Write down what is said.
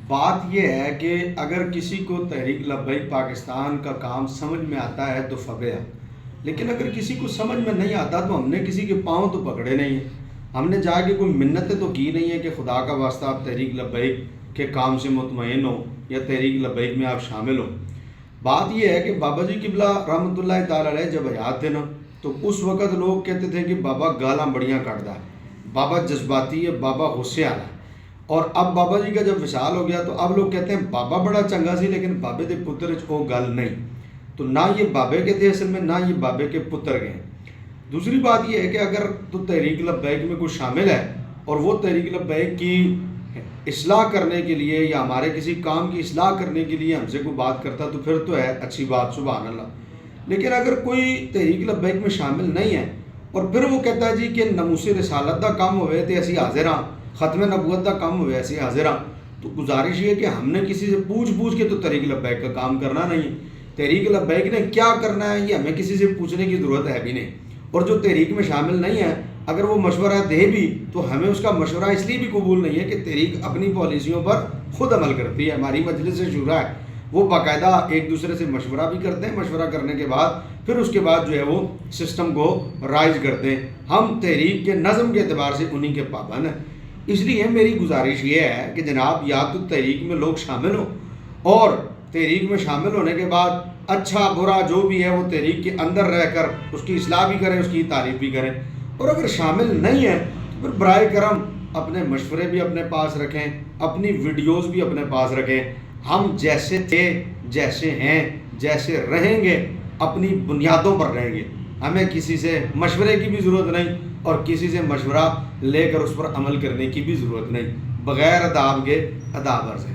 بات یہ ہے کہ اگر کسی کو تحریک لبیک پاکستان کا کام سمجھ میں آتا ہے تو فبے، لیکن اگر کسی کو سمجھ میں نہیں آتا تو ہم نے کسی کے پاؤں تو پکڑے نہیں ہیں، ہم نے جا کے کوئی منتیں تو کی نہیں ہیں کہ خدا کا واسطہ آپ تحریک لبیک کے کام سے مطمئن ہو یا تحریک لبیک میں آپ شامل ہو۔ بات یہ ہے کہ بابا جی قبلہ رحمۃ اللہ تعالی علیہ جب حیات تھے نا تو اس وقت لوگ کہتے تھے کہ بابا گالاں بڑیاں کٹدا ہے، بابا جذباتی ہے، بابا غصے والا ہے۔ اور اب بابا جی کا جب وصال ہو گیا تو اب لوگ کہتے ہیں بابا بڑا چنگا سی لیکن بابے دے پتر وہ گل نہیں، تو نہ یہ بابے کے تھے اصل میں، نہ یہ بابے کے پتر گئے۔ دوسری بات یہ ہے کہ اگر تو تحریک لبیک میں کوئی شامل ہے اور وہ تحریک لبیک کی اصلاح کرنے کے لیے یا ہمارے کسی کام کی اصلاح کرنے کے لیے ہم سے کوئی بات کرتا تو پھر تو ہے اچھی بات، سبحان اللہ۔ لیکن اگر کوئی تحریک لبیک میں شامل نہیں ہے اور پھر وہ کہتا ہے جی کہ ناموس رسالت دا کام ہوئے تے اسی حاضر ہاں، ختم نبوت دا کام ہوئے ایسے حاضر ہاں، تو گزارش یہ ہے کہ ہم نے کسی سے پوچھ کے تو تحریک لبیک کا کام کرنا نہیں ہے۔ تحریک لبیک نے کیا کرنا ہے یہ ہمیں کسی سے پوچھنے کی ضرورت ہے بھی نہیں، اور جو تحریک میں شامل نہیں ہے اگر وہ مشورہ دے بھی تو ہمیں اس کا مشورہ اس لیے بھی قبول نہیں ہے کہ تحریک اپنی پالیسیوں پر خود عمل کرتی ہے۔ ہماری مجلس شورا ہے، وہ باقاعدہ ایک دوسرے سے مشورہ بھی کرتے ہیں، مشورہ کرنے کے بعد پھر اس کے بعد جو ہے وہ سسٹم کو رائج کرتے ہیں۔ ہم تحریک کے نظم کے اعتبار سے انہی کے پابند ہیں، اس لیے میری گزارش یہ ہے کہ جناب یا تو تحریک میں لوگ شامل ہوں اور تحریک میں شامل ہونے کے بعد اچھا برا جو بھی ہے وہ تحریک کے اندر رہ کر اس کی اصلاح بھی کریں، اس کی تعریف بھی کریں، اور اگر شامل نہیں ہے تو پھر برائے کرم اپنے مشورے بھی اپنے پاس رکھیں، اپنی ویڈیوز بھی اپنے پاس رکھیں۔ ہم جیسے تھے، جیسے ہیں، جیسے رہیں گے اپنی بنیادوں پر رہیں گے، ہمیں کسی سے مشورے کی بھی ضرورت نہیں اور کسی سے مشورہ لے کر اس پر عمل کرنے کی بھی ضرورت نہیں، بغیر اداب کے اداب ورز ہے۔